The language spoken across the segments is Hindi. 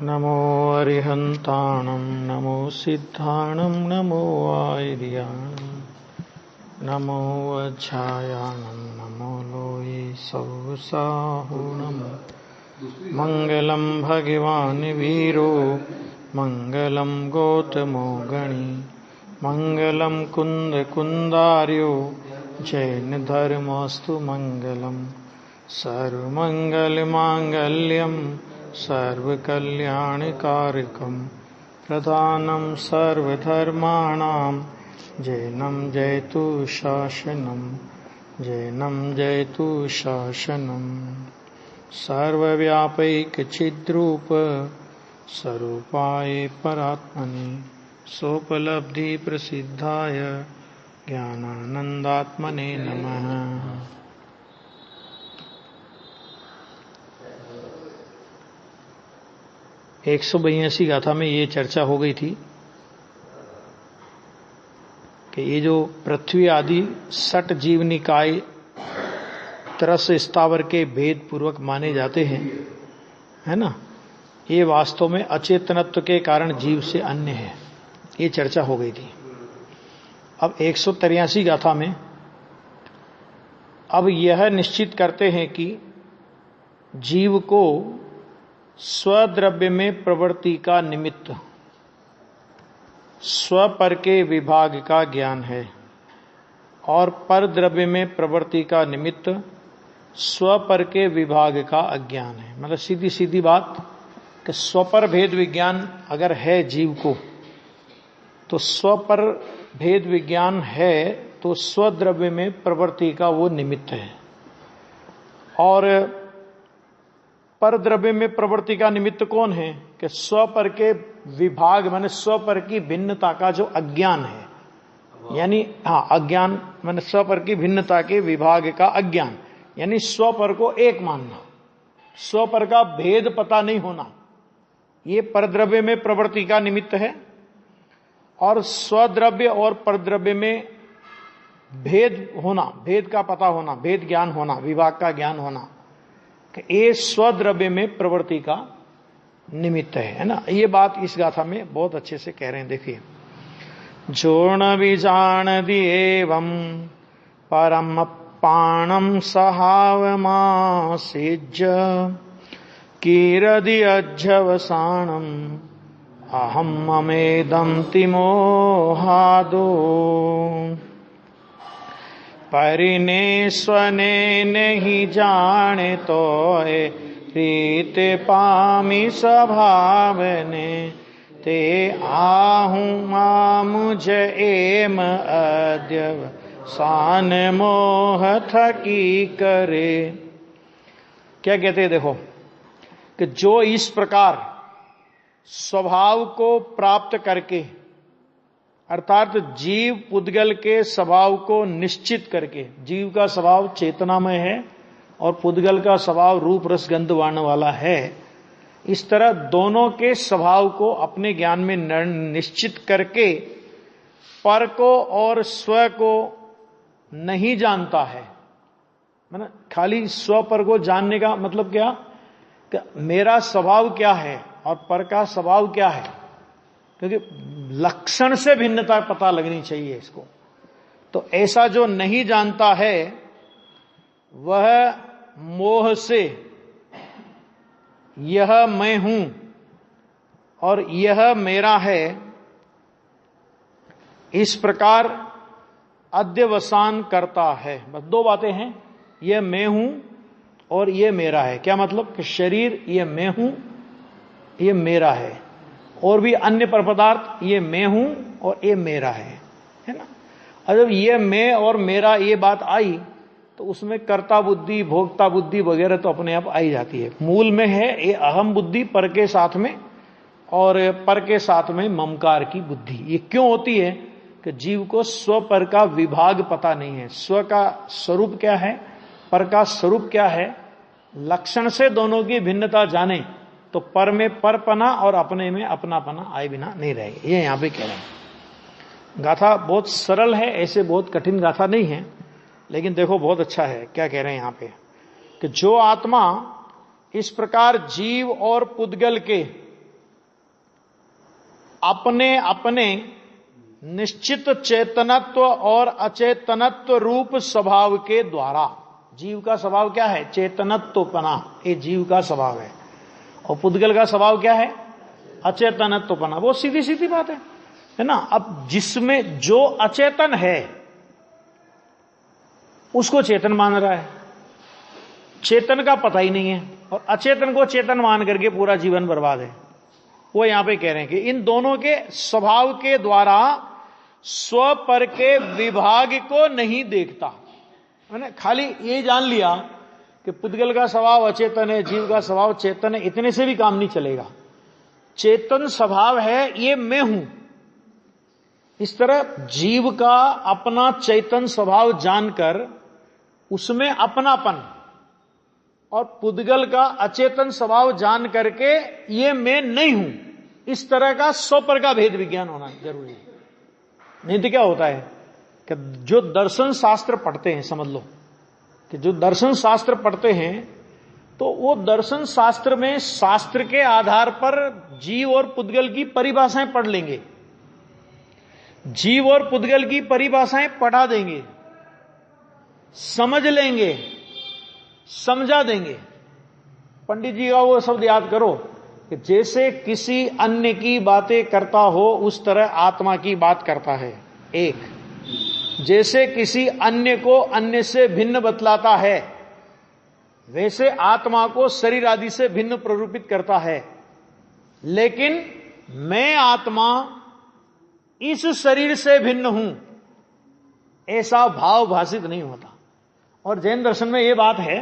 नमो अरिहन्ताणं नमो सिद्धाणं नमो आयर्याणं नमो वज्रायाणं नमो लोये सौसाहुणं मङ्गलं भगवान् वीरो मङ्गलं गौतमो गणी मङ्गलं कुन्दकुन्दार्यो जैनधर्मोऽस्तु मङ्गलं सर्वमङ्गलमाङ्गल्यं सर्वकल्याणकारकं प्रधानं सर्वधर्माणां जैनं जयतु शासनं सर्वव्यापैकचिद्रूप स्वरूपाय परात्मने सोपलब्धि प्रसिद्धाय ज्ञानानंदात्मने नमः। 182 गाथा में ये चर्चा हो गई थी कि ये जो पृथ्वी आदि सट जीव निकाय तरस स्थावर के भेद पूर्वक माने जाते हैं, है ना, ये वास्तव में अचेतनत्व के कारण जीव से अन्य है, ये चर्चा हो गई थी। अब 183 गाथा में अब यह निश्चित करते हैं कि जीव को स्वद्रव्य में प्रवृत्ति का निमित्त स्वपर के विभाग का ज्ञान है और पर द्रव्य में प्रवृत्ति का निमित्त स्वपर के विभाग का अज्ञान है। मतलब सीधी सीधी बात कि स्वपर भेद विज्ञान अगर है जीव को तो स्वपर भेद विज्ञान है तो स्वद्रव्य में प्रवृत्ति का वो निमित्त है, और पर द्रव्य में प्रवृत्ति का निमित्त कौन है कि स्वपर के विभाग माने स्वपर की भिन्नता का जो अज्ञान है, यानी अज्ञान माने स्वपर की भिन्नता के विभाग का अज्ञान, यानी स्वपर को एक मानना, स्वपर का भेद पता नहीं होना, ये परद्रव्य में प्रवृत्ति का निमित्त है। और स्वद्रव्य और परद्रव्य में भेद होना, भेद का पता होना, भेद ज्ञान होना, विभाग का ज्ञान होना, ये स्वद्रव्य में प्रवृत्ति का निमित्त है ना। ये बात इस गाथा में बहुत अच्छे से कह रहे हैं। देखिए, जोण विजान एवं परम पाणम सहावमासिज कीरदि अज्जवसाणम अहम ममेदम तिमोहादो परिने स्वने नहीं जाने तो रीत पामी स्वभावने ते आहूँ मुझे एम अद्यव सान मोह थकी करे। क्या कहते हैं, देखो कि जो इस प्रकार स्वभाव को प्राप्त करके, अर्थात जीव पुद्गल के स्वभाव को निश्चित करके, जीव का स्वभाव चेतनामय है और पुद्गल का स्वभाव रूप रस गंध वर्ण वाला है, इस तरह दोनों के स्वभाव को अपने ज्ञान में निश्चित करके पर को और स्व को नहीं जानता है। मतलब खाली स्व पर को जानने का मतलब क्या कि मेरा स्वभाव क्या है और पर का स्वभाव क्या है, क्योंकि लक्षण से भिन्नता पता लगनी चाहिए इसको। तो ऐसा जो नहीं जानता है वह मोह से यह मैं हूं और यह मेरा है, इस प्रकार अध्यवसान करता है। बस दो बातें हैं, यह मैं हूं और यह मेरा है। क्या मतलब कि शरीर ये मैं हूं, ये मेरा है, और भी अन्य पर पदार्थ ये मैं हूं और ये मेरा है ना। और जब ये मैं और मेरा ये बात आई तो उसमें कर्ता बुद्धि, भोक्ता बुद्धि वगैरह तो अपने आप आई जाती है। मूल में है ये अहम बुद्धि पर के साथ में, और पर के साथ में ममकार की बुद्धि। ये क्यों होती है कि जीव को स्व पर का विभाग पता नहीं है, स्व का स्वरूप क्या है, पर का स्वरूप क्या है। लक्षण से दोनों की भिन्नता जाने तो पर में परपना और अपने में अपनापना आए बिना नहीं रहेगा। ये यहां पे कह रहे हैं। गाथा बहुत सरल है, ऐसे बहुत कठिन गाथा नहीं है, लेकिन देखो बहुत अच्छा है। क्या कह रहे हैं यहां पे कि जो आत्मा इस प्रकार जीव और पुद्गल के अपने अपने निश्चित चेतनत्व और अचेतनत्व रूप स्वभाव के द्वारा। जीव का स्वभाव क्या है? चेतनत्वपना, ये जीव का स्वभाव है। और पुद्गल का स्वभाव क्या है? अचेतनत्वपना। वो सीधी सीधी बात है ना। अब जिसमें जो अचेतन है उसको चेतन मान रहा है, चेतन का पता ही नहीं है, और अचेतन को चेतन मान करके पूरा जीवन बर्बाद है। वो यहां पे कह रहे हैं कि इन दोनों के स्वभाव के द्वारा स्व पर के विभाग को नहीं देखता। मैंने खाली ये जान लिया कि पुद्गल का स्वभाव अचेतन है, जीव का स्वभाव चेतन है, इतने से भी काम नहीं चलेगा। चेतन स्वभाव है, ये मैं हूं। इस तरह जीव का अपना चैतन स्वभाव जानकर उसमें अपनापन, और पुद्गल का अचेतन स्वभाव जान करके ये मैं नहीं हूं, इस तरह का स्व पर का भेद विज्ञान होना जरूरी है। नहीं तो क्या होता है कि जो दर्शन शास्त्र पढ़ते हैं, समझ लो कि जो दर्शन शास्त्र पढ़ते हैं तो वो दर्शन शास्त्र में शास्त्र के आधार पर जीव और पुद्गल की परिभाषाएं पढ़ लेंगे, जीव और पुद्गल की परिभाषाएं पढ़ा देंगे, समझ लेंगे, समझा देंगे। पंडित जी का वो शब्द याद करो कि जैसे किसी अन्य की बातें करता हो उस तरह आत्मा की बात करता है। एक, जैसे किसी अन्य को अन्य से भिन्न बतलाता है वैसे आत्मा को शरीर आदि से भिन्न प्ररूपित करता है, लेकिन मैं आत्मा इस शरीर से भिन्न हूं ऐसा भाव भाषित नहीं होता। और जैन दर्शन में यह बात है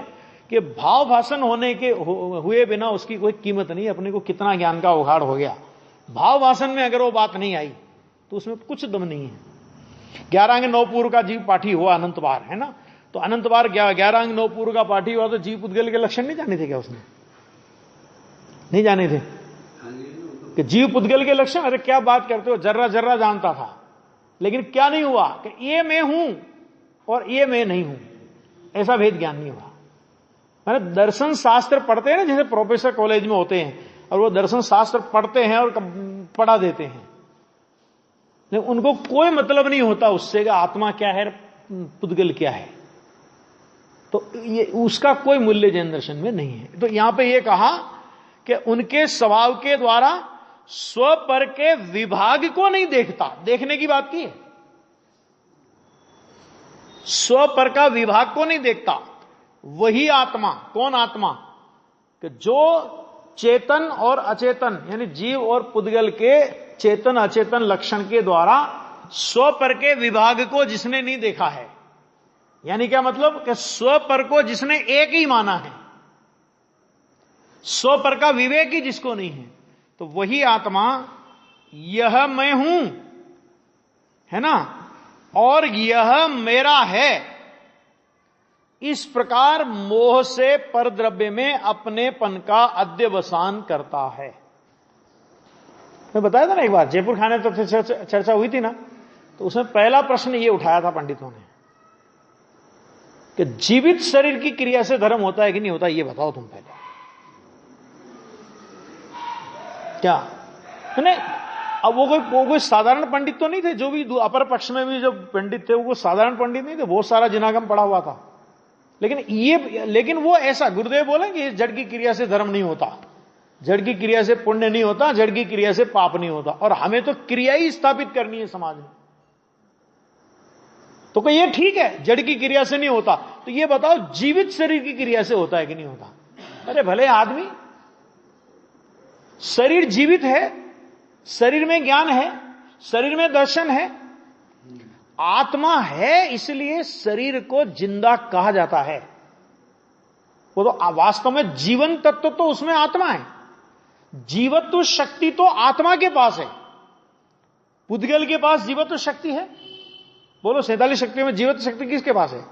कि भाव भाषण होने के हुए बिना उसकी कोई कीमत नहीं। अपने को कितना ज्ञान का उघाड़ हो गया, भाव भाषण में अगर वो बात नहीं आई तो उसमें कुछ दम नहीं है। 11 अंग 9 पूर्व का जीव पाठी हुआ अनंत बार, है ना। तो अनंत बार 11 अंग 9 पूर्व का पाठी हुआ तो जीव पुद्गल के लक्षण नहीं जाने थे क्या? उसने नहीं जाने थे कि जीव पुद्गल के लक्षण? अरे क्या बात करते हो, जर्रा जर्रा जानता था, लेकिन क्या नहीं हुआ कि ये मैं हूं और ये मैं नहीं हूं, ऐसा भेद ज्ञान नहीं हुआ। मैंने दर्शन शास्त्र पढ़ते हैं ना, जैसे प्रोफेसर कॉलेज में होते हैं और वो दर्शन शास्त्र पढ़ते हैं और पढ़ा देते हैं, लेकिन उनको कोई मतलब नहीं होता उससे कि आत्मा क्या है, पुद्गल क्या है। तो ये उसका कोई मूल्य जैन दर्शन में नहीं है। तो यहां पे ये कहा कि उनके स्वभाव के द्वारा स्व पर के विभाग को नहीं देखता। देखने की बात की है, स्व पर का विभाग को नहीं देखता। वही आत्मा, कौन आत्मा? कि जो चेतन और अचेतन यानी जीव और पुद्गल के चेतन अचेतन लक्षण के द्वारा स्व पर के विभाग को जिसने नहीं देखा है, यानी क्या मतलब कि स्व पर को जिसने एक ही माना है, स्व पर का विवेक ही जिसको नहीं है, तो वही आत्मा यह मैं हूं, है ना, और यह मेरा है, इस प्रकार मोह से परद्रव्य में अपनेपन का अध्यवसान करता है। मैं बताया था ना एक बार, जयपुर खाने तो चर्चा हुई थी ना, तो उसमें पहला प्रश्न ये उठाया था पंडितों ने कि जीवित शरीर की क्रिया से धर्म होता है कि नहीं होता, ये बताओ तुम पहले। क्या नहीं, अब वो कोई साधारण पंडित तो नहीं थे, जो भी अपर पक्ष में भी जो पंडित थे वो साधारण पंडित नहीं थे, बहुत सारा जिनागम पड़ा हुआ था। लेकिन वो ऐसा गुरुदेव बोले कि जड़ की क्रिया से धर्म नहीं होता, जड़ की क्रिया से पुण्य नहीं होता, जड़ की क्रिया से पाप नहीं होता, और हमें तो क्रिया ही स्थापित करनी है समाज में। तो ये ठीक है, जड़ की क्रिया से नहीं होता, तो ये बताओ जीवित शरीर की क्रिया से होता है कि नहीं होता? अरे भले आदमी, शरीर जीवित है, शरीर में ज्ञान है, शरीर में दर्शन है, आत्मा है, इसलिए शरीर को जिंदा कहा जाता है। वो तो वास्तव में जीवन तत्व तो उसमें आत्मा है, जीवत्व शक्ति तो आत्मा के पास है। पुद्गल के पास जीवत्व शक्ति है? बोलो 47 शक्तियों में जीवत्व शक्ति किसके पास है?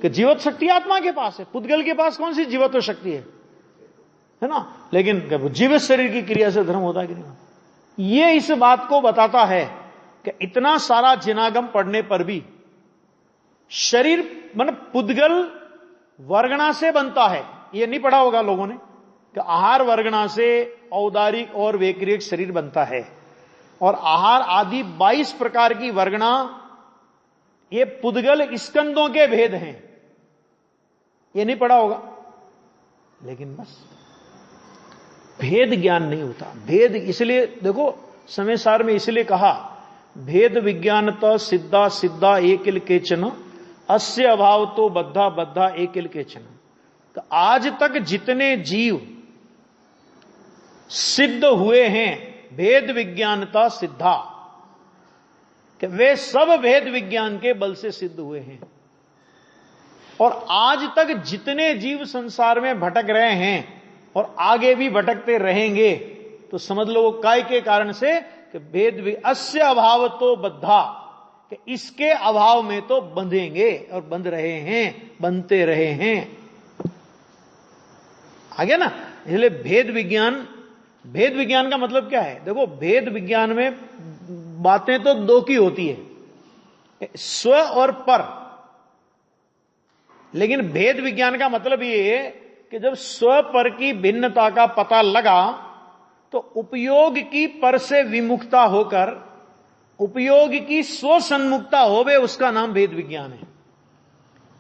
कि जीवत्व शक्ति आत्मा के पास है। पुद्गल के पास कौन सी जीवत्व शक्ति है ना। लेकिन जीवित शरीर की क्रिया से धर्म होता है कि नहीं होता? ये इस बात को बताता है कि इतना सारा जिनागम पढ़ने पर भी शरीर मतलब पुद्गल वर्गणा से बनता है। ये नहीं पढ़ा होगा लोगों ने कि आहार वर्गणा से औदारिक और वैक्रियक शरीर बनता है, और आहार आदि 22 प्रकार की वर्गणा, ये पुद्गल स्कंदों के भेद हैं। ये नहीं पढ़ा होगा, लेकिन बस भेद ज्ञान नहीं होता। भेद इसलिए देखो समय सार में इसलिए कहा भेद विज्ञानतः सिद्धा सिद्धा एकिल केचन अस्य अभाव तो बद्धा बद्धा एकिल केचन। तो आज तक जितने जीव सिद्ध हुए हैं भेद विज्ञानता सिद्धा, कि वे सब भेद विज्ञान के बल से सिद्ध हुए हैं। और आज तक जितने जीव संसार में भटक रहे हैं और आगे भी भटकते रहेंगे, तो समझ लो काय के कारण से कि भेद अस्य अभाव तो बद्धा, कि इसके अभाव में तो बंधेंगे और बंध रहे हैं, बनते रहे हैं। आ गया ना। इसलिए भेद विज्ञान का मतलब क्या है? देखो भेद विज्ञान में बातें तो दो की होती है, स्व और पर। लेकिन भेद विज्ञान का मतलब ये है कि जब स्व पर की भिन्नता का पता लगा तो उपयोग की पर से विमुखता होकर उपयोग की स्व सन्मुखता होवे, उसका नाम भेद विज्ञान है।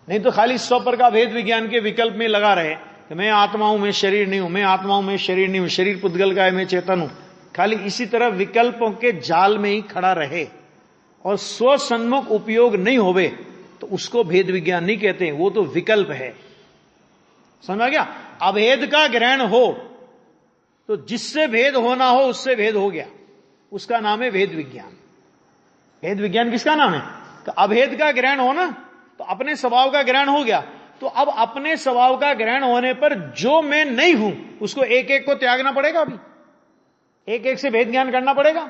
नहीं तो खाली स्व पर का भेद विज्ञान के विकल्प में लगा रहे कि मैं आत्मा हूं, मैं शरीर नहीं हूं, मैं आत्मा हूं, मैं शरीर नहीं हूं, शरीर पुद्गल का है, मैं चेतन हूं, खाली इसी तरह विकल्पों के जाल में ही खड़ा रहे और स्व सन्मुख उपयोग नहीं होवे, तो उसको भेद विज्ञान नहीं कहते, वो तो विकल्प है। समझ गया? अभेद का ग्रहण हो तो जिससे भेद होना हो उससे भेद हो गया, उसका नाम है भेद विज्ञान। भेद विज्ञान किसका नाम है? तो अभेद का ग्रहण हो ना, तो अपने स्वभाव का ग्रहण हो गया। तो अब अपने स्वभाव का ग्रहण होने पर जो मैं नहीं हूं उसको एक एक को त्यागना पड़ेगा। अभी एक एक से भेद ज्ञान करना पड़ेगा।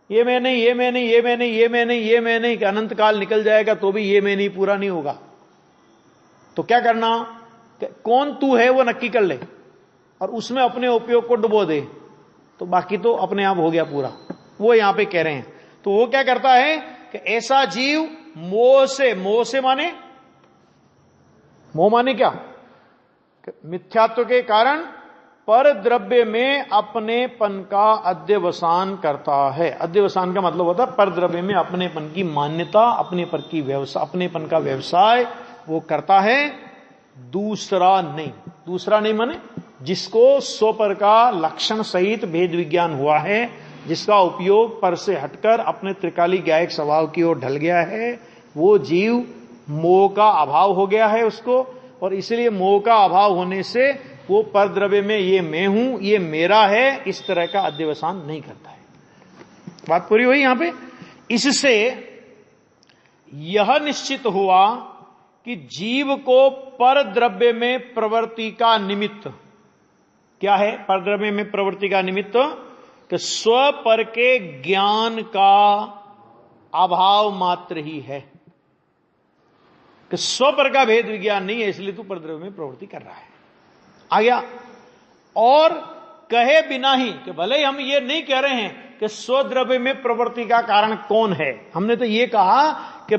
ये मैं नहीं, ये मैं नहीं, ये मैं नहीं, ये मैं नहीं, ये मैं नहीं, कि अनंत काल निकल जाएगा तो भी ये मैं नहीं पूरा नहीं होगा। तो क्या करना? कौन तू है वो नक्की कर ले और उसमें अपने उपयोग को डुबो दे, तो बाकी तो अपने आप हो गया पूरा। वो यहां पे कह रहे हैं। तो वो क्या करता है कि ऐसा जीव मोह से माने, मोह माने क्या? मिथ्यात्व के कारण पर द्रव्य में अपनेपन का अध्यवसान करता है। अध्यवसान का मतलब होता है पर द्रव्य में अपनेपन की मान्यता, अपनेपन का व्यवसाय वो करता है। दूसरा नहीं माने जिसको स्वपर का लक्षण सहित भेद विज्ञान हुआ है, जिसका उपयोग पर से हटकर अपने त्रिकाली गायक स्वभाव की ओर ढल गया है, वो जीव मोह का अभाव हो गया है उसको, और इसलिए मोह का अभाव होने से वो पर द्रव्य में ये मैं हूं, ये मेरा है, इस तरह का अध्यवसान नहीं करता है। बात पूरी हुई यहां पे। इससे यह निश्चित हुआ कि जीव को पर द्रव्य में प्रवृत्ति का निमित्त क्या है? पर द्रव्य में प्रवृत्ति का निमित्त कि स्व पर के ज्ञान का अभाव मात्र ही है। कि स्व पर का भेद विज्ञान नहीं है, इसलिए तू पर द्रव्य में प्रवृत्ति कर रहा है। आ गया। और कहे बिना ही कि भले ही हम ये नहीं कह रहे हैं कि स्वद्रव्य में प्रवृत्ति का कारण कौन है, हमने तो ये कहा कि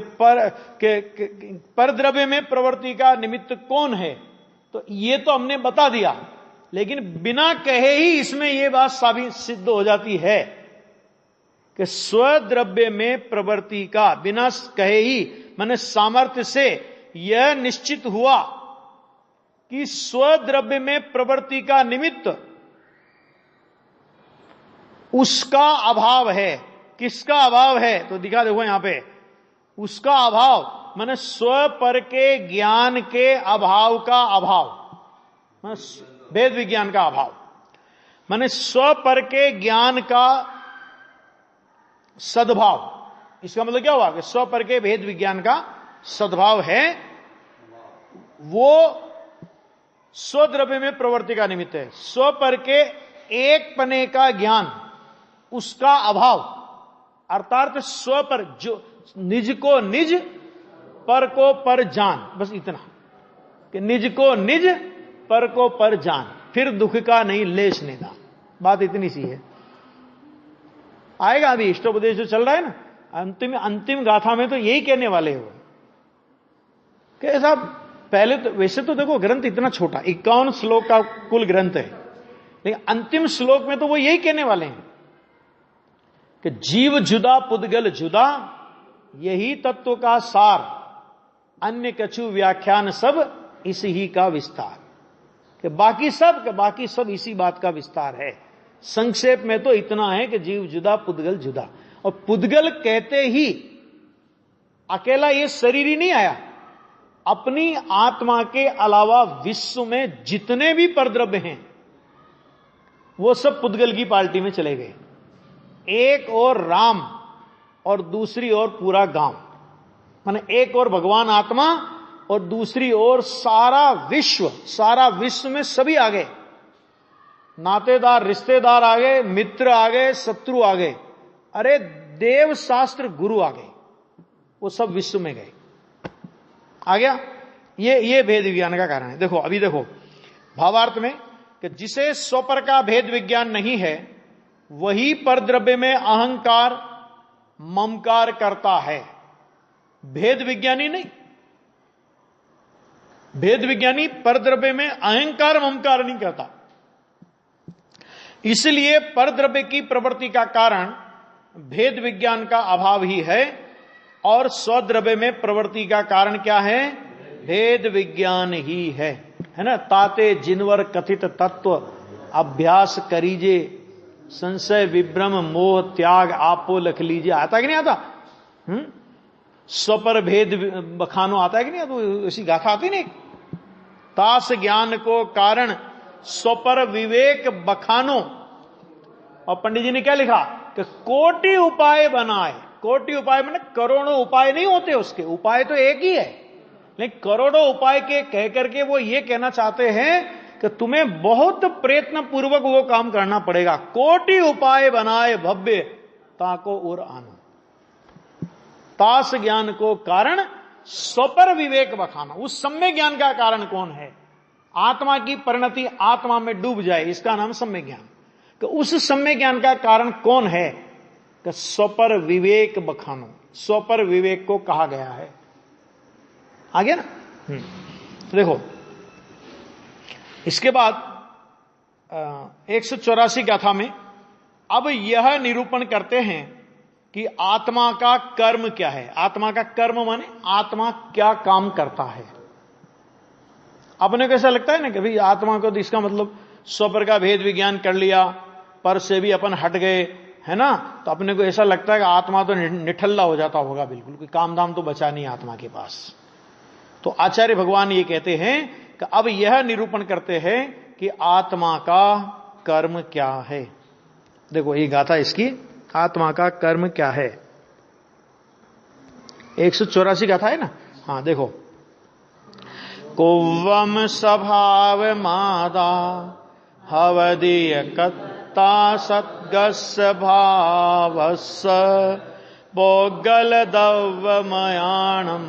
पर द्रव्य में प्रवृत्ति का निमित्त कौन है, तो ये तो हमने बता दिया। लेकिन बिना कहे ही इसमें यह बात साबित सिद्ध हो जाती है कि स्वद्रव्य में प्रवृत्ति का बिना कहे ही माने सामर्थ्य से यह निश्चित हुआ कि स्वद्रव्य में प्रवृत्ति का निमित्त उसका अभाव है। किसका अभाव है? तो दिखा देखो यहां पे, उसका अभाव माने स्व पर के ज्ञान के अभाव का अभाव, भेद विज्ञान का अभाव, माने स्व पर के ज्ञान का सद्भाव। इसका मतलब क्या हुआ कि स्व पर के भेद विज्ञान का सद्भाव है, वो स्वद्रव्य में प्रवृत्ति का निमित्त है। स्व पर के एक पने का ज्ञान, उसका अभाव, अर्थात स्व पर जो निज को निज, पर को पर जान, बस इतना कि निज को निज, पर को पर जान, फिर दुख का नहीं लेश निदान। बात इतनी सी है। आएगा अभी इष्टोपदेश जो चल रहा है ना, अंतिम गाथा में तो यही कहने वाले हो कि ऐसा। पहले तो वैसे तो देखो ग्रंथ इतना छोटा, 51 श्लोक का कुल ग्रंथ है, लेकिन अंतिम श्लोक में तो वो यही कहने वाले हैं कि जीव जुदा पुद्गल जुदा, यही तत्व का सार, अन्य कछु व्याख्यान सब इसी ही का विस्तार। कि बाकी सब इसी बात का विस्तार है। संक्षेप में तो इतना है कि जीव जुदा पुद्गल जुदा। और पुद्गल कहते ही अकेला ये शरीर ही नहीं आया, अपनी आत्मा के अलावा विश्व में जितने भी परद्रव्य हैं वो सब पुद्गल की पार्टी में चले गए। एक और राम और दूसरी ओर पूरा गांव, माने एक और भगवान आत्मा और दूसरी ओर सारा विश्व में सभी आ गए। नातेदार रिश्तेदार आ गए, मित्र आ गए, शत्रु आ गए, अरे देव शास्त्र गुरु आ गए, वो सब विश्व में गए। आ गया। ये भेद विज्ञान का कारण है। देखो अभी देखो भावार्थ में कि जिसे स्वपर का भेद विज्ञान नहीं है वही परद्रव्य में अहंकार ममकार करता है, भेद विज्ञानी नहीं। भेद विज्ञानी परद्रव्य में अहंकार ममकार नहीं करता। इसलिए परद्रव्य की प्रवृत्ति का कारण भेद विज्ञान का अभाव ही है, और स्वद्रव्य में प्रवृत्ति का कारण क्या है? भेद विज्ञान ही है ना। ताते जिनवर कथित तत्व अभ्यास करीजे, संशय विभ्रम मोह त्याग आपो लख लीजिए। आता कि नहीं आता? स्वपर भेद बखानो आता है कि नहीं? तो ऐसी गाथा आती नहीं। तास ज्ञान को कारण स्वपर विवेक बखानो। और पंडित जी ने क्या लिखा कि कोटि उपाय बनाए। कोटि उपाय मैंने करोड़ों उपाय नहीं होते, उसके उपाय तो एक ही है, लेकिन करोड़ों उपाय के कह करके वो ये कहना चाहते हैं कि तुम्हें बहुत प्रयत्न पूर्वक वो काम करना पड़ेगा। कोटि उपाय बनाए भव्य ताको और आनो। तास ज्ञान को कारण स्वपर विवेक बखाना। उस सम्य ज्ञान का कारण कौन है? आत्मा की परिणति आत्मा में डूब जाए, इसका नाम सम्य ज्ञान। तो उस सम्य ज्ञान का कारण कौन है? कि स्वपर विवेक बखानो। स्वपर विवेक को कहा गया है। आ गया ना? देखो इसके बाद 184 गाथा में अब यह निरूपण करते हैं कि आत्मा का कर्म क्या है। आत्मा का कर्म माने आत्मा क्या काम करता है। अपने को ऐसा लगता है ना कि भाई आत्मा को, तो इसका मतलब स्वपर का भेद विज्ञान कर लिया, पर से भी अपन हट गए, है ना। तो अपने को ऐसा लगता है कि आत्मा तो निठल्ला हो जाता होगा, बिल्कुल कोई काम धाम तो बचा नहीं आत्मा के पास। तो आचार्य भगवान ये कहते हैं कि अब यह निरूपण करते हैं कि आत्मा का कर्म क्या है। देखो ये गाथा इसकी, आत्मा का कर्म क्या है। 184 गाथा है ना। हाँ देखो, कुव्वम स्वभाव मादा हवदीय कत्ता सद्गस्य भावस्य बोगल दव्वमयाणम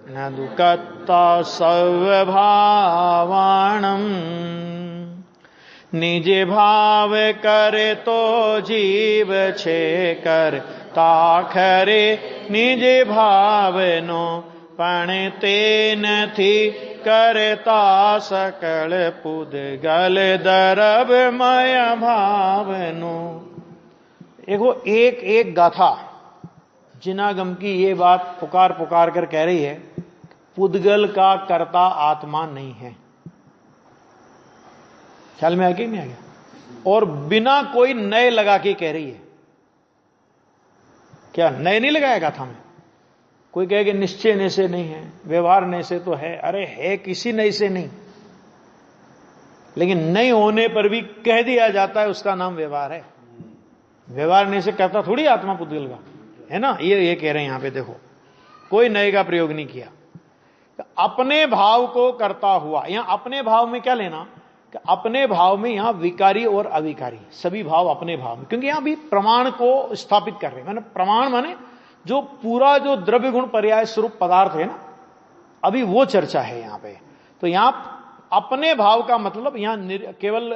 न दुकत्ता सव्भावाणम। निजे भाव करे तो जीव छे कर ताखरे निजे भावनो पण ते नथी करता सकल पुद्गल दरब मय भावनो। देखो एक एक गाथा जिनागम की ये बात पुकार पुकार कर कह रही है, पुद्गल का कर्ता आत्मा नहीं है। ख्याल में आ गया नहीं आ गया? और बिना कोई नए लगा के कह रही है। क्या नए नहीं लगाया गाथा में? कोई कहेगा निश्चय नए से नहीं है, व्यवहार नए से तो है। अरे है किसी नए से नहीं, लेकिन नहीं होने पर भी कह दिया जाता है, उसका नाम व्यवहार है। व्यवहार नए से कहता थोड़ी आत्मा पुद्गल का है ना। ये कह रहे हैं यहां पे, देखो कोई नए का प्रयोग नहीं किया। अपने भाव को करता हुआ, यहां अपने भाव में क्या लेना कि अपने भाव में यहां विकारी और अविकारी सभी भाव अपने भाव में, क्योंकि यहां भी प्रमाण को स्थापित कर रहे हैं। मैंने प्रमाण माने जो पूरा जो द्रव्य गुण पर्याय स्वरूप पदार्थ है ना, अभी वो चर्चा है यहां पे। तो यहां अपने भाव का मतलब यहां केवल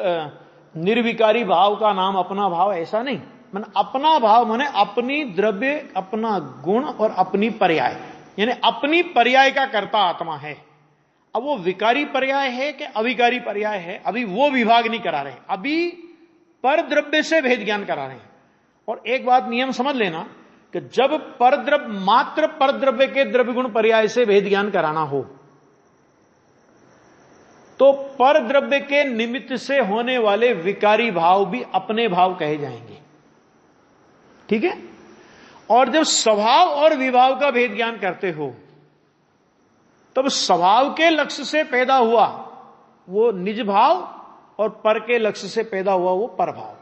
निर्विकारी भाव का नाम अपना भाव ऐसा नहीं। मैंने अपना भाव माने अपनी द्रव्य, अपना गुण और अपनी पर्याय, यानी अपनी पर्याय का कर्ता आत्मा है। अब वो विकारी पर्याय है कि अविकारी पर्याय है, अभी वो विभाग नहीं करा रहे। अभी पर द्रव्य से भेद ज्ञान करा रहे हैं। और एक बात नियम समझ लेना कि जब परद्रव्य मात्र परद्रव्य के द्रव्य गुण पर्याय से भेद ज्ञान कराना हो तो परद्रव्य के निमित्त से होने वाले विकारी भाव भी अपने भाव कहे जाएंगे। ठीक है। और जब स्वभाव और विभाव का भेद ज्ञान करते हो तब स्वभाव के लक्ष्य से पैदा हुआ वो निज भाव और पर के लक्ष्य से पैदा हुआ वो पर भाव,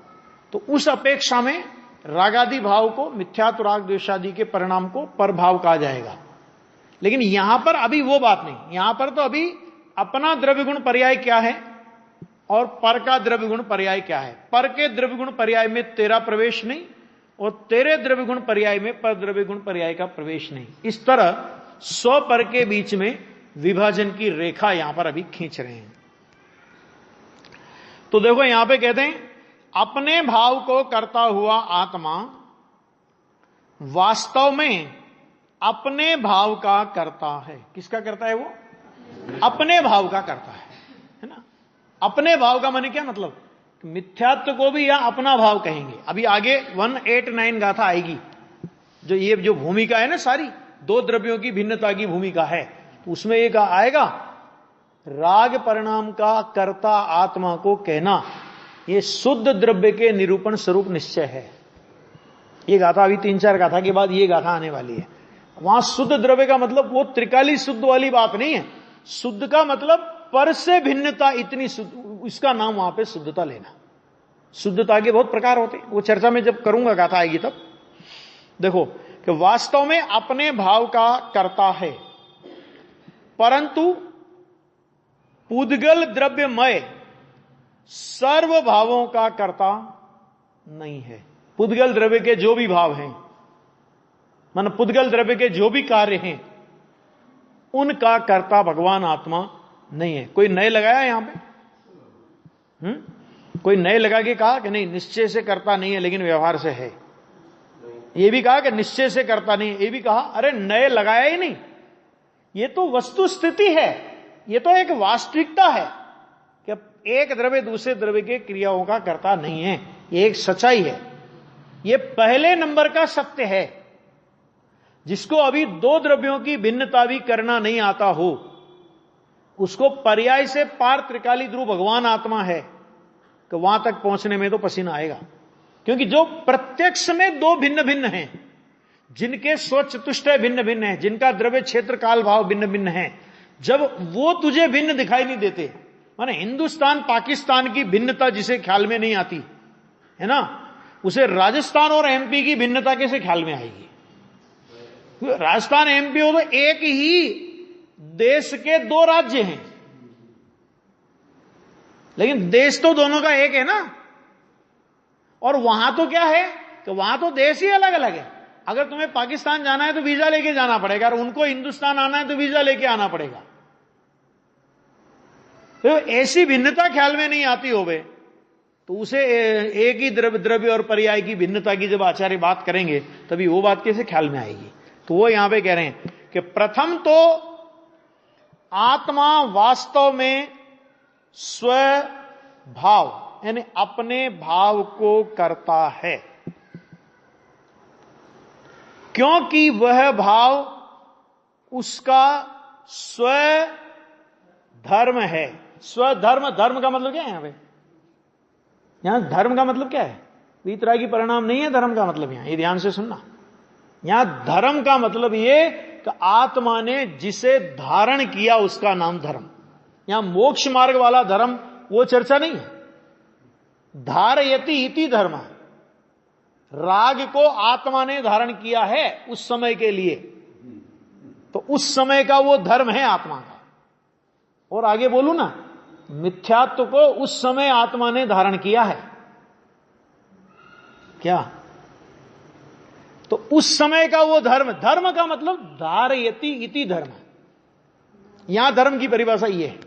तो उस अपेक्षा में रागादि भाव को, मिथ्यात्व राग द्वेषादि के परिणाम को पर भाव कहा जाएगा। लेकिन यहां पर अभी वो बात नहीं, यहां पर तो अभी अपना द्रव्य गुण पर्याय क्या है और पर का द्रव्य गुण पर्याय क्या है। पर के द्रव्य गुण पर्याय में तेरा प्रवेश नहीं और तेरे द्रव्य गुण पर्याय में पर द्रव्य गुण पर्याय का प्रवेश नहीं। इस तरह स्व पर के बीच में विभाजन की रेखा यहां पर अभी खींच रहे हैं। तो देखो यहां पे कहते हैं अपने भाव को करता हुआ आत्मा वास्तव में अपने भाव का करता है। किसका करता है वो? अपने भाव का करता है ना। अपने भाव का माने क्या मतलब? मिथ्यात्व को भी यहां अपना भाव कहेंगे। अभी आगे 189 गाथा आएगी, जो ये जो भूमिका है ना सारी दो द्रव्यों की भिन्नता की भूमिका है, उसमें एक आएगा राग परिणाम का कर्ता आत्मा को कहना ये शुद्ध द्रव्य के निरूपण स्वरूप निश्चय है। ये गाथा अभी 3-4 गाथा के बाद ये गाथा आने वाली है। वहां शुद्ध द्रव्य का मतलब वो त्रिकाली शुद्ध वाली बात नहीं है। शुद्ध का मतलब पर से भिन्नता इतनी शुद्ध, इसका नाम वहां पे शुद्धता लेना। शुद्धता के बहुत प्रकार होते हैं, वो चर्चा में जब करूंगा गाथा आएगी तब। देखो कि वास्तव में अपने भाव का करता है परंतु पुद्गल द्रव्यमय सर्व भावों का कर्ता नहीं है। पुद्गल द्रव्य के जो भी भाव हैं, मान पुद्गल द्रव्य के जो भी कार्य हैं, उनका कर्ता भगवान आत्मा नहीं है। कोई नए लगाया यहां पे? कोई नए लगा के कहा कि नहीं निश्चय से करता नहीं है लेकिन व्यवहार से है। ये भी कहा कि निश्चय से करता नहीं है, ये भी कहा अरे नए लगाया ही नहीं। ये तो वस्तु स्थिति है, ये तो एक वास्तविकता है कि एक द्रव्य दूसरे द्रव्य के क्रियाओं का कर्ता नहीं है। ये एक सच्चाई है, ये पहले नंबर का सत्य है। जिसको अभी दो द्रव्यों की भिन्नता भी करना नहीं आता हो उसको पर्याय से पार त्रिकाली ध्रुव भगवान आत्मा है कि वहां तक पहुंचने में तो पसीना आएगा। क्योंकि जो प्रत्यक्ष में दो भिन्न भिन्न हैं, जिनके स्वचतुष्टय भिन्न भिन्न है, जिनका द्रव्य क्षेत्र काल भाव भिन्न भिन्न है, जब वो तुझे भिन्न दिखाई नहीं देते, माने हिंदुस्तान पाकिस्तान की भिन्नता जिसे ख्याल में नहीं आती है ना, उसे राजस्थान और एमपी की भिन्नता कैसे ख्याल में आएगी? राजस्थान एमपी हो तो एक ही देश के दो राज्य हैं, लेकिन देश तो दोनों का एक है ना। और वहां तो क्या है कि वहां तो देश ही अलग अलग है। अगर तुम्हें पाकिस्तान जाना है तो वीजा लेके जाना पड़ेगा, और उनको हिंदुस्तान आना है तो वीजा लेके आना पड़ेगा। तो ऐसी भिन्नता ख्याल में नहीं आती होवे तो उसे एक ही द्रव्य और पर्याय की भिन्नता की जब आचार्य बात करेंगे तभी वो बात कैसे ख्याल में आएगी? तो वो यहां पे कह रहे हैं कि प्रथम तो आत्मा वास्तव में स्वभाव यानी अपने भाव को करता है, क्योंकि वह भाव उसका स्वधर्म है। स्वधर्म, धर्म का मतलब क्या है यहां पे? यहां धर्म का मतलब क्या है? वीतरागी परिणाम नहीं है धर्म का मतलब। यहां ये ध्यान से सुनना, यहां धर्म का मतलब ये कि आत्मा ने जिसे धारण किया उसका नाम धर्म। यहां मोक्ष मार्ग वाला धर्म वो चर्चा नहीं है। धारयति इति धर्म, राग को आत्मा ने धारण किया है उस समय के लिए, तो उस समय का वो धर्म है आत्मा का। और आगे बोलू ना, मिथ्यात्व को उस समय आत्मा ने धारण किया है क्या? तो उस समय का वो धर्म, धर्म का मतलब धारयति इति धर्म। यहां धर्म की परिभाषा ये है।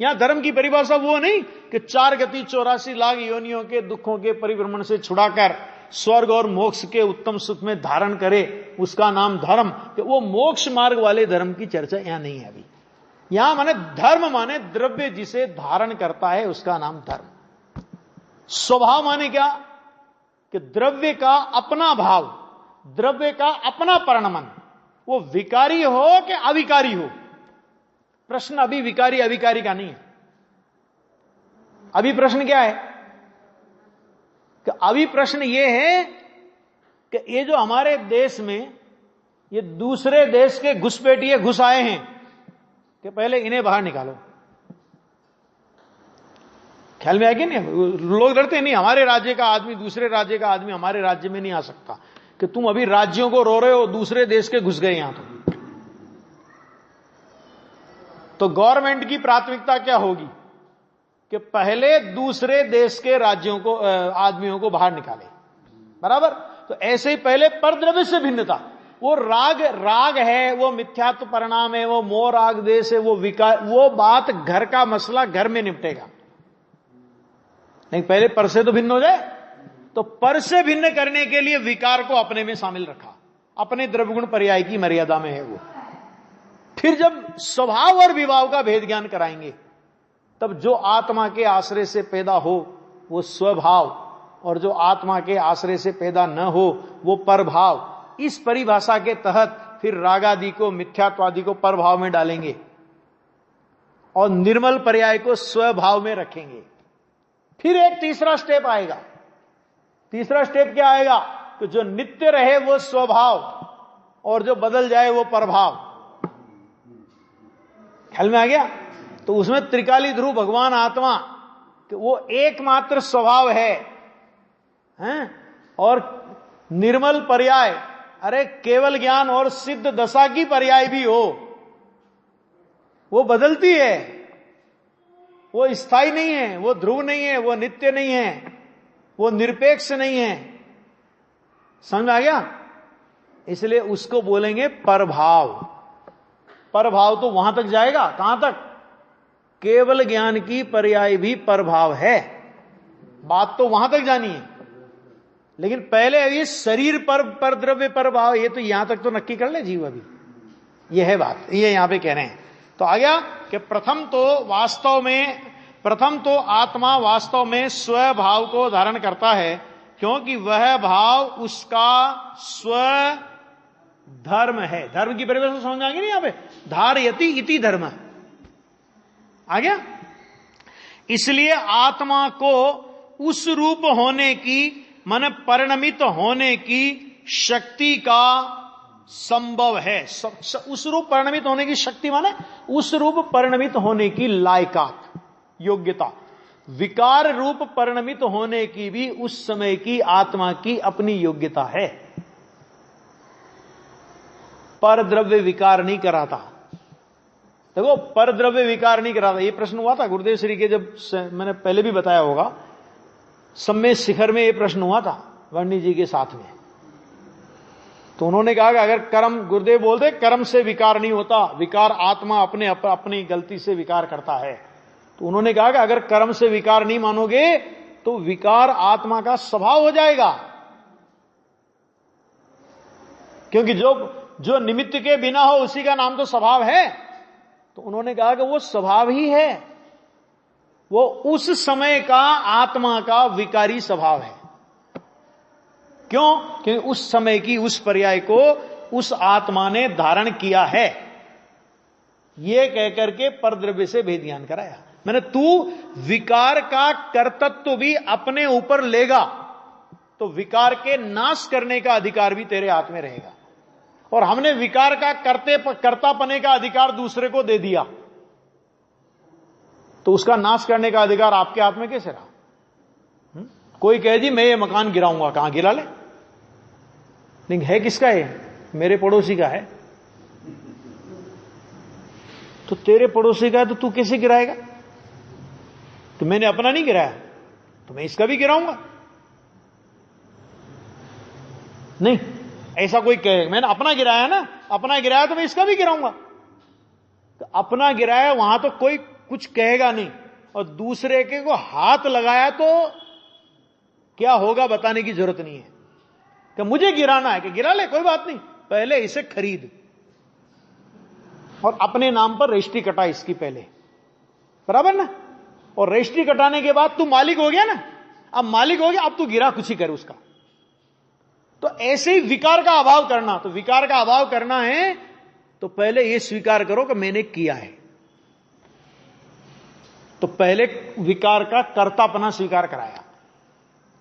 यहां धर्म की परिभाषा वो नहीं कि 4 गति 84 लाख योनियों के दुखों के परिभ्रमण से छुड़ाकर स्वर्ग और मोक्ष के उत्तम सुख में धारण करे उसका नाम धर्म, कि वो मोक्ष मार्ग वाले धर्म की चर्चा यहां नहीं है अभी। यहां माने धर्म माने द्रव्य जिसे धारण करता है उसका नाम धर्म। स्वभाव माने क्या? कि द्रव्य का अपना भाव, द्रव्य का अपना परिणमन, वो विकारी हो कि अविकारी हो। प्रश्न अभी विकारी अविकारी का नहीं है। अभी प्रश्न क्या है कि अभी प्रश्न ये है कि ये जो हमारे देश में ये दूसरे देश के घुसपैठिए घुस आए हैं कि पहले इन्हें बाहर निकालो। ख्याल में आया कि नहीं? लोग डरते नहीं, हमारे राज्य का आदमी दूसरे राज्य का आदमी हमारे राज्य में नहीं आ सकता, कि तुम अभी राज्यों को रो रहे हो, दूसरे देश के घुस गए यहां। तो गवर्नमेंट की प्राथमिकता क्या होगी कि पहले दूसरे देश के राज्यों को आदमियों को बाहर निकाले, बराबर। तो ऐसे ही पहले परद्रव्य से भिन्नता, वो राग है, वो मिथ्यात्व परिणाम है, वो मोह राग देश है, वो विकार, वो बात घर का मसला घर में निपटेगा। नहीं, पहले पर से तो भिन्न हो जाए। तो पर से भिन्न करने के लिए विकार को अपने में शामिल रखा, अपने द्रव्य गुण पर्याय की मर्यादा में है वो। फिर जब स्वभाव और विभाव का भेद ज्ञान कराएंगे, तब जो आत्मा के आश्रय से पैदा हो वो स्वभाव, और जो आत्मा के आश्रय से पैदा न हो वो परभाव। इस परिभाषा के तहत फिर रागादि को, मिथ्यात्वादि को परभाव में डालेंगे और निर्मल पर्याय को स्वभाव में रखेंगे। फिर एक तीसरा स्टेप आएगा। तीसरा स्टेप क्या आएगा कि जो नित्य रहे वो स्वभाव और जो बदल जाए वो परभाव। ख्याल में आ गया? तो उसमें त्रिकाली ध्रुव भगवान आत्मा कि वो एकमात्र स्वभाव है, हैं? और निर्मल पर्याय, अरे केवल ज्ञान और सिद्ध दशा की पर्याय भी हो, वो बदलती है, वो स्थायी नहीं है, वो ध्रुव नहीं है, वो नित्य नहीं है, वो निरपेक्ष नहीं है। समझ आ गया? इसलिए उसको बोलेंगे परभाव। परभाव तो वहां तक जाएगा, कहां तक? केवल ज्ञान की पर्याय भी परभाव है, बात तो वहां तक जानी है। लेकिन पहले ये शरीर पर द्रव्य पर भाव, ये तो यहां तक तो नक्की कर ले जीव अभी, ये है बात, ये यहां पे कह रहे हैं। तो आ गया कि प्रथम तो आत्मा वास्तव में स्वभाव को धारण करता है, क्योंकि वह भाव उसका स्व धर्म है। धर्म की परिभाषा समझ आ गई नहीं? यहां पे धारयति इति धर्म आ गया। इसलिए आत्मा को उस रूप होने की, मन परिणमित होने की शक्ति का संभव है। उस रूप परिणमित होने की शक्ति माने उस रूप परिणमित होने की लायकात, योग्यता। विकार रूप परिणमित होने की भी उस समय की आत्मा की अपनी योग्यता है। पर द्रव्य विकार नहीं कराता। देखो, पर द्रव्य विकार नहीं कराता। ये प्रश्न हुआ था गुरुदेव श्री के, जब मैंने पहले भी बताया होगा, सम्मेद शिखर में ये प्रश्न हुआ था वर्णी जी के साथ में। तो उन्होंने कहा कि अगर कर्म, गुरुदेव बोलते कर्म से विकार नहीं होता, विकार आत्मा अपनी गलती से विकार करता है। तो उन्होंने कहा कि अगर कर्म से विकार नहीं मानोगे तो विकार आत्मा का स्वभाव हो जाएगा, क्योंकि जो निमित्त के बिना हो उसी का नाम तो स्वभाव है। तो उन्होंने कहा कि वो स्वभाव ही है, वो उस समय का आत्मा का विकारी स्वभाव है। क्यों? क्योंकि उस समय की उस पर्याय को उस आत्मा ने धारण किया है। ये कहकर के परद्रव्य से भेद ज्ञान कराया। मैंने तू विकार का कर्तृत्व भी अपने ऊपर लेगा तो विकार के नाश करने का अधिकार भी तेरे हाथ में रहेगा, और हमने विकार का कर्तापने का अधिकार दूसरे को दे दिया, तो उसका नाश करने का अधिकार आपके हाथ में कैसे रहा? कोई कहे जी मैं ये मकान गिराऊंगा, कहां गिरा ले? नहीं, है किसका है? मेरे पड़ोसी का है। तो तेरे पड़ोसी का है तो तू कैसे गिराएगा? तो मैंने अपना नहीं गिराया तो मैं इसका भी गिराऊंगा? नहीं, ऐसा कोई कहे मैंने अपना गिराया ना, अपना गिराया तो मैं इसका भी गिराऊंगा। तो अपना गिराया वहां तो कोई कुछ कहेगा नहीं, और दूसरे के को हाथ लगाया तो क्या होगा बताने की जरूरत नहीं है कि मुझे गिराना है, कि गिरा ले, कोई बात नहीं, पहले इसे खरीद और अपने नाम पर रजिस्ट्री कटा इसकी पहले, बराबर ना? और रजिस्ट्री कटाने के बाद तू मालिक हो गया ना, अब मालिक हो गया, अब तू गिरा कुछ ही कर उसका, तो ऐसे ही विकार का अभाव करना, तो विकार का अभाव करना है तो पहले यह स्वीकार करो कि मैंने किया है। तो पहले विकार का कर्तापना स्वीकार कराया।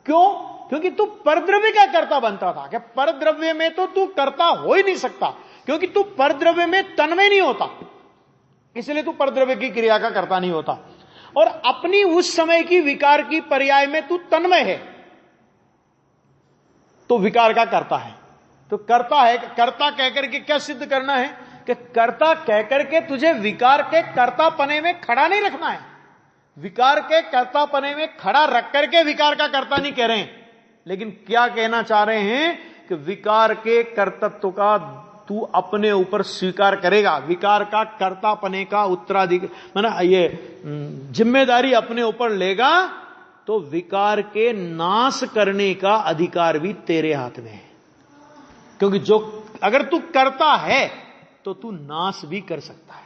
क्यों? क्योंकि तू परद्रव्य का कर्ता बनता था। कि परद्रव्य में तो तू कर्ता हो ही नहीं सकता, क्योंकि तू परद्रव्य में तन्मय नहीं होता, इसलिए तू परद्रव्य की क्रिया का कर्ता नहीं होता। और अपनी उस समय की विकार की पर्याय में तू तन्मय है, तो विकार का कर्ता है। तो कर्ता है, कर्ता कहकर के क्या सिद्ध करना है? कि कर्ता कहकर के तुझे विकार के कर्तापने में खड़ा नहीं रखना है। विकार के कर्तापने में खड़ा रख करके विकार का कर्ता नहीं कह रहे हैं, लेकिन क्या कहना चाह रहे हैं कि विकार के कर्तत्व का तू अपने ऊपर स्वीकार करेगा, विकार का कर्तापने का उत्तराधिकार माना ये जिम्मेदारी अपने ऊपर लेगा, तो विकार के नाश करने का अधिकार भी तेरे हाथ में है। क्योंकि जो अगर तू करता है तो तू नाश भी कर सकता है।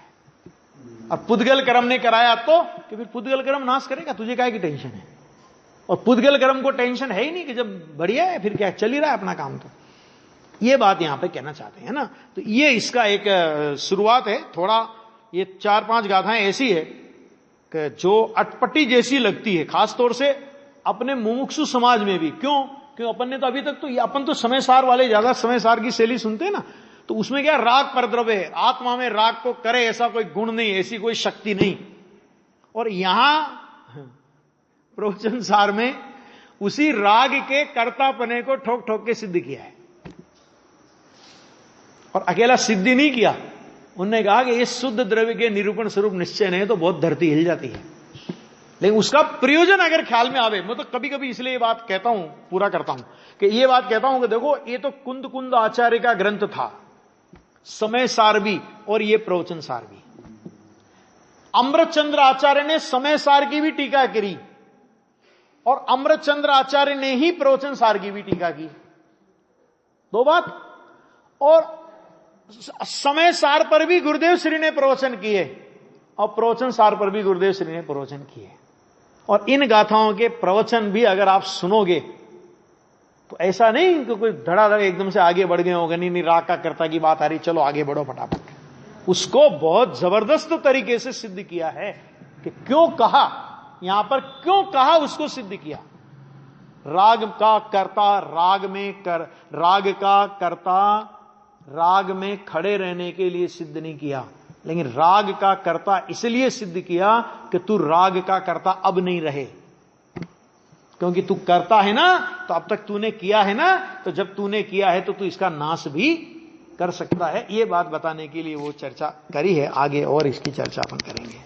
और पुद्गल कर्म ने कराया तो कि फिर पुद्गल कर्म नाश करेगा, तुझे काहे की टेंशन है? और पुद्गल कर्म को टेंशन है ही नहीं कि जब बढ़िया है फिर क्या चल ही रहा है अपना काम। तो ये बात यहां पे कहना चाहते हैं ना। तो ये इसका एक शुरुआत है। थोड़ा ये 4-5 गाथाएं ऐसी है कि जो अटपटी जैसी लगती है, खासतौर से अपने मुमुक्षु समाज में भी। क्यों अपन ने तो अभी तक तो अपन तो समय सार वाले ज्यादा समय सार की शैली सुनते हैं ना, तो उसमें क्या राग परद्रव्य है, आत्मा में राग को करे ऐसा कोई गुण नहीं, ऐसी कोई शक्ति नहीं। और यहां प्रवचन सार में उसी राग के कर्तापने को ठोक ठोक के सिद्ध किया है। और अकेला सिद्धि नहीं किया, उन्होंने कहा कि इस शुद्ध द्रव्य के निरूपण स्वरूप निश्चय नहीं तो बहुत धरती हिल जाती है। लेकिन उसका प्रयोजन अगर ख्याल में आवे, मैं तो कभी कभी इसलिए ये बात कहता हूं, पूरा करता हूं कि ये बात कहता हूं कि देखो ये तो कुंद आचार्य का ग्रंथ था, समय सार भी और ये प्रवचन सार भी। अमृतचंद्र आचार्य ने समय सार की भी टीका करी और अमृतचंद्र आचार्य ने ही प्रवचन सार की भी टीका की। दो बात। और समय सार पर भी गुरुदेव श्री ने प्रवचन किए और प्रवचन सार पर भी गुरुदेव श्री ने प्रवचन किए। और इन गाथाओं के प्रवचन भी अगर आप सुनोगे तो ऐसा नहीं कि कोई धड़ाधड़ एकदम से आगे बढ़ गए होगा, नहीं राग का कर्ता की बात आ रही चलो आगे बढ़ो फटाफट। उसको बहुत जबरदस्त तरीके से सिद्ध किया है कि क्यों कहा, यहां पर क्यों कहा उसको सिद्ध किया। राग का कर्ता राग में राग का कर्ता राग में खड़े रहने के लिए सिद्ध नहीं किया, लेकिन राग का कर्ता इसलिए सिद्ध किया कि तू राग का कर्ता अब नहीं रहे। क्योंकि तू करता है ना, तो अब तक तूने किया है ना, तो जब तूने किया है तो तू इसका नाश भी कर सकता है। ये बात बताने के लिए वो चर्चा करी है। आगे और इसकी चर्चा अपन करेंगे।